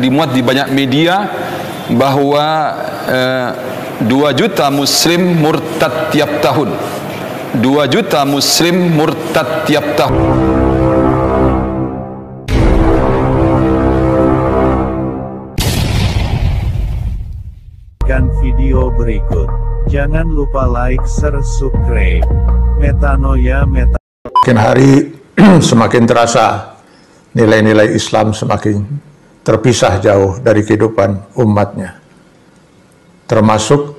dimuat di banyak media bahwa 2 juta muslim murtad tiap tahun. 2 juta muslim murtad tiap tahun. Dan video berikut. Jangan lupa like, share, subscribe. Metanoia. Makin hari semakin terasa nilai-nilai Islam semakin terpisah jauh dari kehidupan umatnya. Termasuk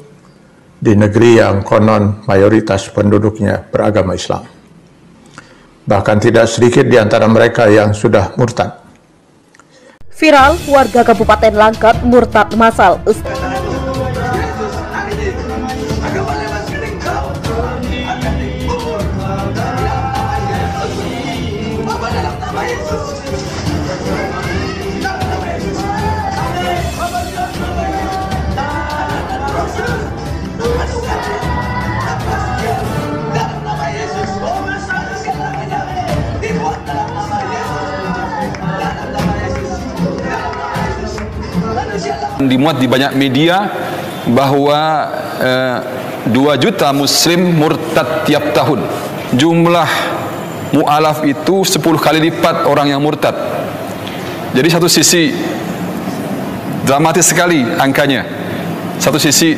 di negeri yang konon mayoritas penduduknya beragama Islam. Bahkan tidak sedikit di antara mereka yang sudah murtad. Viral, warga Kabupaten Langkat murtad massal. Dimuat di banyak media bahwa 2 juta muslim murtad tiap tahun. Jumlah mu'alaf itu 10 kali lipat orang yang murtad. Jadi satu sisi dramatis sekali angkanya. Satu sisi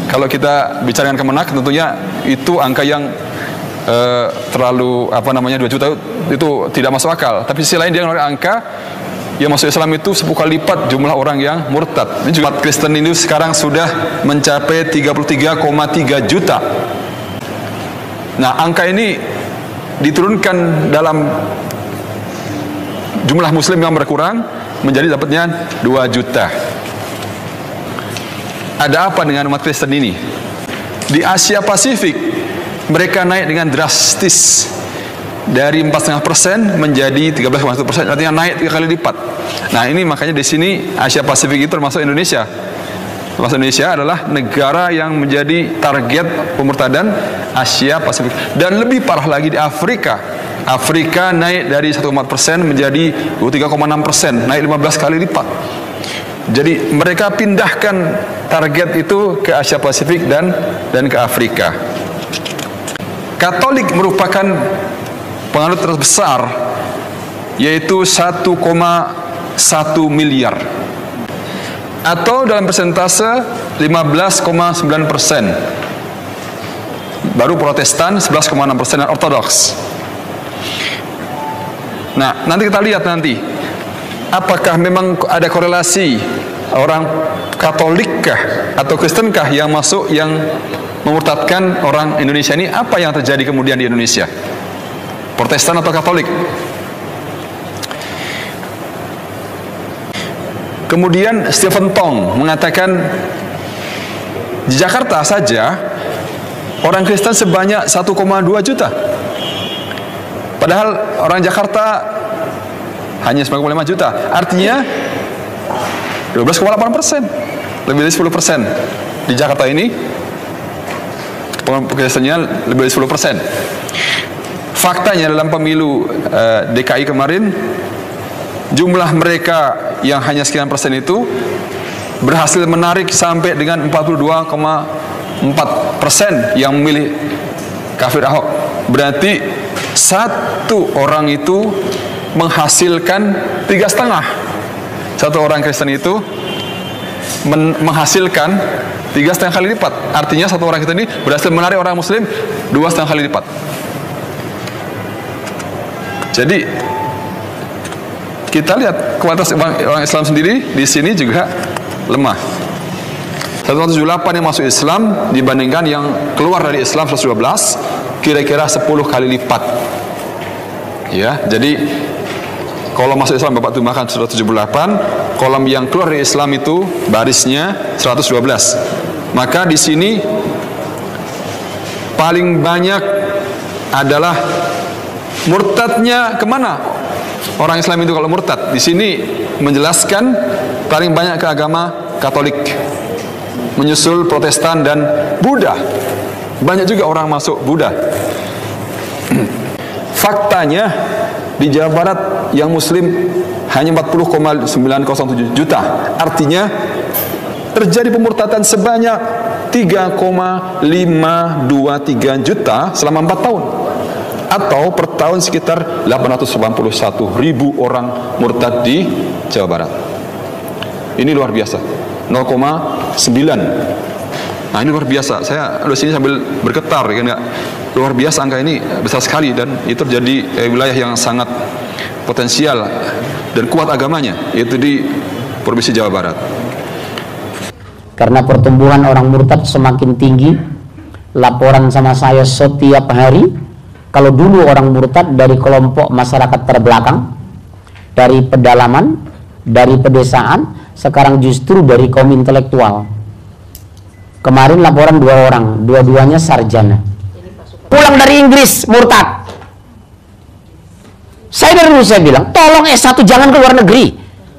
kalau kita bicara dengan Kemenak tentunya itu angka yang terlalu 2 juta itu tidak masuk akal. Tapi sisi lain dia mengeluarkan angka yang masuk Islam itu 10 kali lipat jumlah orang yang murtad. Ini umat Kristen ini sekarang sudah mencapai 33,3 juta. Nah, angka ini diturunkan dalam jumlah muslim yang berkurang menjadi dapatnya 2 juta. Ada apa dengan umat Kristen ini? Di Asia Pasifik mereka naik dengan drastis. Dari 4,5% menjadi 13,1%, artinya naik 3 kali lipat. Nah, ini makanya di sini Asia Pasifik itu termasuk Indonesia. Termasuk Indonesia adalah negara yang menjadi target pemurtadan Asia Pasifik. Dan lebih parah lagi di Afrika. Afrika naik dari 1,4% menjadi 23,6%, naik 15 kali lipat. Jadi mereka pindahkan target itu ke Asia Pasifik dan ke Afrika. Katolik merupakan penganut terbesar, yaitu 1,1 miliar, atau dalam persentase 15,9%. Baru Protestan 11,6% dan Ortodoks. Nah, nanti kita lihat apakah memang ada korelasi orang Katolikkah atau Kristenkah yang masuk yang memurtadkan orang Indonesia ini? Apa yang terjadi kemudian di Indonesia? Protestan atau Katolik? Kemudian Stephen Tong mengatakan di Jakarta saja orang Kristen sebanyak 1,2 juta. Padahal orang Jakarta hanya 9,5 juta. Artinya 12,8%, lebih dari 10%. Di Jakarta ini Kristennya lebih dari 10%. Faktanya dalam pemilu DKI kemarin, jumlah mereka yang hanya sekian persen itu berhasil menarik sampai dengan 42,4% yang memilih kafir Ahok. Berarti satu orang itu menghasilkan 3,5. Satu orang Kristen itu menghasilkan 3,5 kali lipat. Artinya satu orang Kristen ini berhasil menarik orang Muslim 2,5 kali lipat. Jadi kita lihat kualitas orang Islam sendiri di sini juga lemah. 178 yang masuk Islam dibandingkan yang keluar dari Islam 112, kira-kira 10 kali lipat. Ya, jadi kolom masuk Islam Bapak tumbahkan 178, kolom yang keluar dari Islam itu barisnya 112. Maka di sini paling banyak adalah murtadnya kemana? Orang Islam itu kalau murtad, di sini menjelaskan paling banyak ke agama Katolik, menyusul Protestan dan Buddha. Banyak juga orang masuk Buddha. Faktanya di Jawa Barat yang Muslim hanya 40,907 juta. Artinya terjadi pemurtadan sebanyak 3,523 juta selama 4 tahun. Atau per tahun sekitar 881 ribu orang murtad di Jawa Barat. Ini luar biasa. 0,9. Nah, ini luar biasa. Saya di sini sambil bergetar, kan nggak? Luar biasa, angka ini besar sekali, dan itu terjadi wilayah yang sangat potensial dan kuat agamanya, yaitu di Provinsi Jawa Barat. Karena pertumbuhan orang murtad semakin tinggi, laporan sama saya setiap hari, kalau dulu orang murtad dari kelompok masyarakat terbelakang, dari pedalaman, dari pedesaan, sekarang justru dari kaum intelektual. Kemarin laporan 2 orang, dua-duanya sarjana. Pulang dari Inggris, murtad. Saya dari dulu saya bilang, tolong S1 jangan ke luar negeri.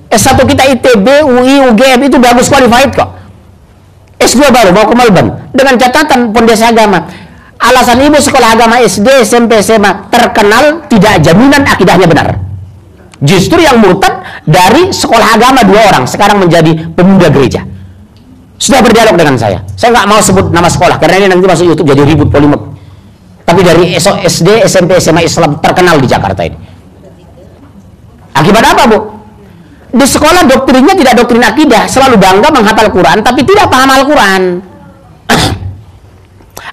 S1 kita ITB, UI, UGM itu bagus qualified kok. S2 baru mau ke Melbourne dengan catatan pondasi agama. Alasan ibu sekolah agama SD, SMP, SMA terkenal tidak jaminan akidahnya benar. Justru yang murtad dari sekolah agama 2 orang sekarang menjadi pemuda gereja. Sudah berdialog dengan saya nggak mau sebut nama sekolah karena ini nanti masuk YouTube jadi ribut polemik. Tapi dari SD, SMP, SMA Islam terkenal di Jakarta ini. Akibat apa, Bu? Di sekolah doktrinnya tidak doktrin akidah, selalu bangga menghafal Quran tapi tidak paham Al-Quran.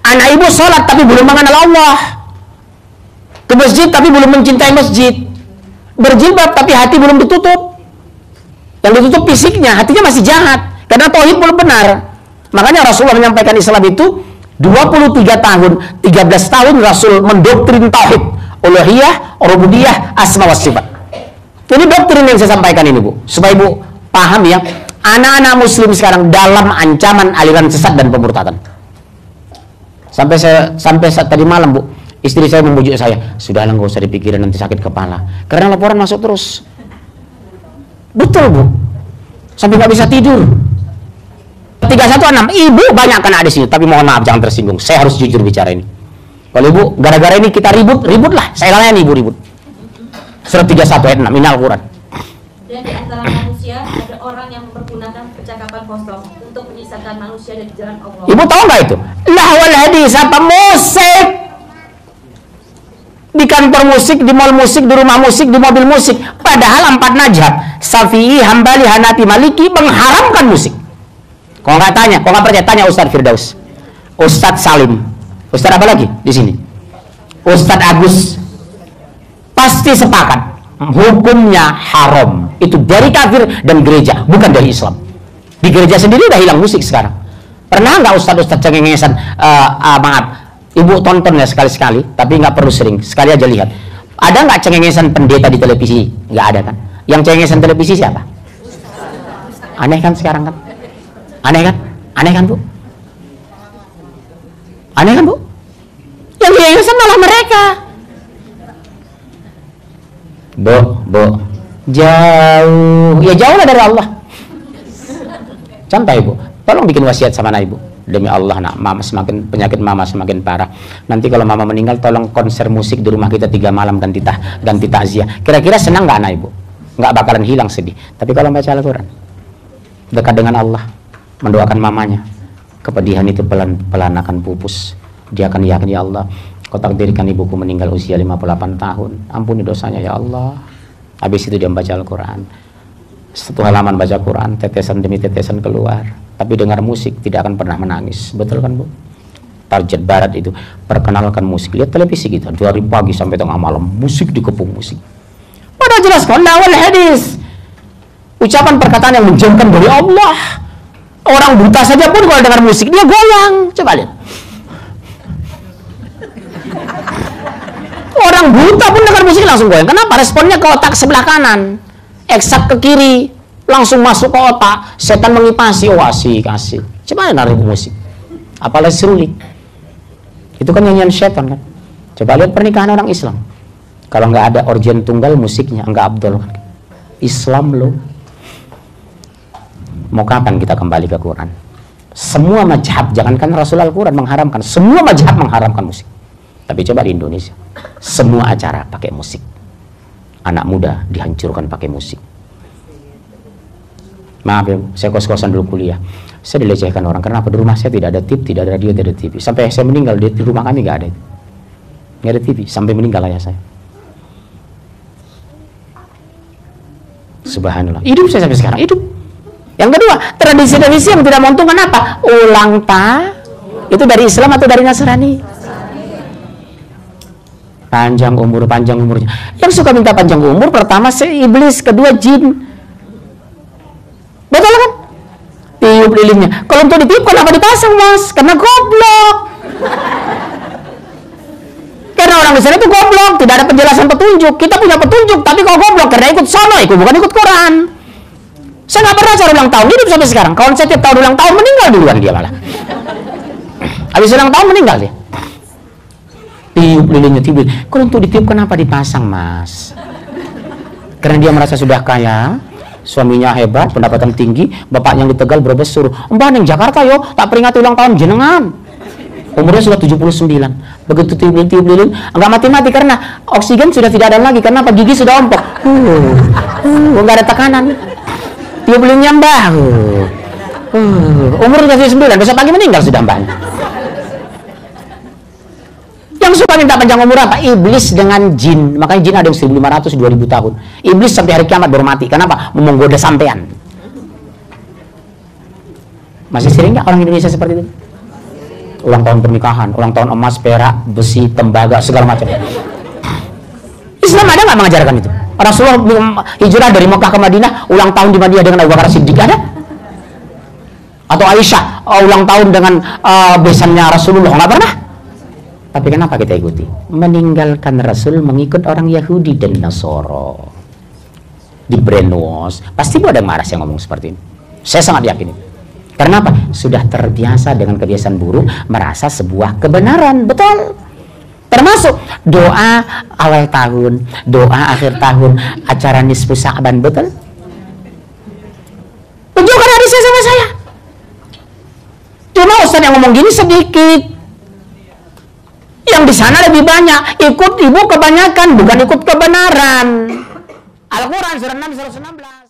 Anak ibu sholat tapi belum mengenal Allah. Ke masjid tapi belum mencintai masjid. Berjilbab tapi hati belum ditutup. Yang ditutup fisiknya, hatinya masih jahat. Karena tauhid belum benar. Makanya Rasulullah menyampaikan Islam itu 23 tahun, 13 tahun Rasul mendoktrin tauhid, uluhiyah, rububiyah, asma wa sifat. Ini doktrin yang saya sampaikan ini, Bu, supaya Ibu paham ya, anak-anak muslim sekarang dalam ancaman aliran sesat dan pemurtadan. Sampai saat tadi malam, Bu, istri saya membujuk saya, sudahlah nggak usah dipikirin nanti sakit kepala. Karena laporan masuk terus. Betul, Bu. Sampai nggak bisa tidur. 316, Ibu banyak kena di sini, tapi mohon maaf jangan tersinggung. Saya harus jujur bicara ini. Kalau Ibu gara-gara ini kita ributlah. Saya kalian Ibu ribut. Surat 31 ayat 6 ini Al-Quran. Dan di antara manusia ada orang yang mempergunakan percakapan kosong untuk menyesatkan manusia dari jalan Allah. Ibu tahu nggak itu? Lahwal hadis, apa musik? Di kantor musik, di mall musik, di rumah musik, di mobil musik. Padahal 4 mazhab, Syafi'i, Hambali, Hanafi, Maliki mengharamkan musik. Kalau nggak tanya, kalau nggak percaya tanya Ustadz Firdaus, Ustadz Salim, Ustadz apa lagi di sini? Ustadz Agus. Pasti sepakat hukumnya haram, itu dari kafir dan gereja, bukan dari Islam. Di gereja sendiri udah hilang musik sekarang. Pernah nggak Ustadz cengengesan, maaf Ibu tonton ya sekali-sekali, tapi nggak perlu sering, sekali aja lihat. Ada nggak cengengesan pendeta di televisi? Nggak ada kan? Yang cengengesan televisi siapa? Aneh kan sekarang kan? Aneh kan? Aneh kan, Bu? Aneh kan, Bu? Yang cengengesan malah mereka. Bu, jauh, ya jauh lah dari Allah. Contoh Ibu, tolong bikin wasiat sama anak Ibu. Demi Allah, nak, mama penyakit mama semakin parah. Nanti kalau mama meninggal, tolong konser musik di rumah kita 3 malam ganti takziah. Kira-kira senang nggak anak Ibu? Nggak bakalan hilang sedih. Tapi kalau baca Al-Quran, dekat dengan Allah, mendoakan mamanya, kepedihan itu pelan-pelan akan pupus. Dia akan yakin, ya Allah, Kau takdirkan ibuku meninggal usia 58 tahun. Ampuni dosanya ya Allah. Habis itu dia membaca Al-Quran. Satu halaman baca Quran, tetesan demi tetesan keluar. Tapi dengar musik tidak akan pernah menangis. Betul kan, Bu? Target barat itu perkenalkan musik. Lihat televisi kita dari pagi sampai tengah malam musik dikepung musik. Padahal jelas qala wal hadis. Ucapan perkataan yang menjauhkan dari Allah. Orang buta saja pun kalau dengar musik dia goyang. Coba lihat. Orang buta pun dengar musik langsung goyang. Kenapa? Responnya ke otak sebelah kanan, eksak ke kiri, langsung masuk ke otak. Setan mengipasi, oh asik. Coba narik musik. Apalagi seruling. Itu kan nyanyian setan kan. Coba lihat pernikahan orang Islam. Kalau nggak ada organ tunggal musiknya, nggak abdol kan. Islam loh. Mau kapan kita kembali ke Quran? Semua mazhab, jangankan Rasul Al-Quran mengharamkan, semua mazhab mengharamkan musik. Tapi coba di Indonesia, semua acara pakai musik. Anak muda dihancurkan pakai musik. Maaf ya, saya kos-kosan dulu kuliah. Saya dilecehkan orang. Kenapa? Di rumah saya tidak ada TV, tidak ada radio, tidak ada TV. Sampai saya meninggal di rumah kami nggak ada. Nggak ada TV sampai meninggal ayah saya. Subhanallah. Hidup saya sampai sekarang, hidup. Yang kedua, tradisi-tradisi yang tidak menguntungkan apa? Ulang tahun. Itu dari Islam atau dari Nasrani? Panjang umurnya. Yang suka minta panjang umur, pertama iblis, kedua jin. Betul kan? Tiup lilinnya. Kalau untuk ditiup kenapa dipasang, Mas? Karena goblok. Karena orang di sana itu goblok, tidak ada penjelasan petunjuk. Kita punya petunjuk, tapi kalau goblok karena ikut sono, bukan ikut Quran. Saya nggak pernah cari ulang tahun, hidup sampai sekarang. Kalau saya tiap tahun ulang tahun, meninggal duluan dia malah. Habis ulang tahun meninggal dia. Tiup lilinnya, tiup. Kalau untuk ditiup kenapa dipasang, Mas? Karena dia merasa sudah kaya, suaminya hebat, pendapatan tinggi, bapaknya yang di Tegal berbesur. Mbak yang Jakarta yo, tak peringati ulang tahun jenengan. Umurnya sudah 79. Begitu tiup lilin, enggak mati-mati karena oksigen sudah tidak ada lagi. Karena apa? Gigi sudah ompok. Enggak ada tekanan. Tiup lilinnya Mbak. Umur 79, besok pagi meninggal sudah Mbak. Yang suka minta panjang umur apa? Iblis dengan jin. Makanya jin ada yang 1500, 2000 tahun. Iblis sampai hari kiamat baru mati. Kenapa? Menggoda sampean. Masih sering nggak orang Indonesia seperti itu? Ulang tahun pernikahan, ulang tahun emas, perak, besi, tembaga, segala macam. Islam ada nggak mengajarkan itu? Rasulullah hijrah dari Mekah ke Madinah, ulang tahun di Madinah dengan Abu Bakar Siddiq ada? Atau Aisyah ulang tahun dengan besannya Rasulullah? Nggak pernah. Tapi kenapa kita ikuti? Meninggalkan Rasul, mengikut orang Yahudi dan Nasoro. Di brainwash. Pasti ada yang marah saya ngomong seperti ini. Saya sangat yakin itu. Karena apa? Sudah terbiasa dengan kebiasaan buruk, merasa sebuah kebenaran. Betul. Termasuk doa awal tahun, doa akhir tahun, acara nisfu Sa'ban. Betul. Tunjukkan hadisnya sama saya. Cuma Ustaz yang ngomong gini sedikit. Yang di sana lebih banyak. Ikut ibu kebanyakan, bukan ikut kebenaran. Al-Quran surah 6, surah 16.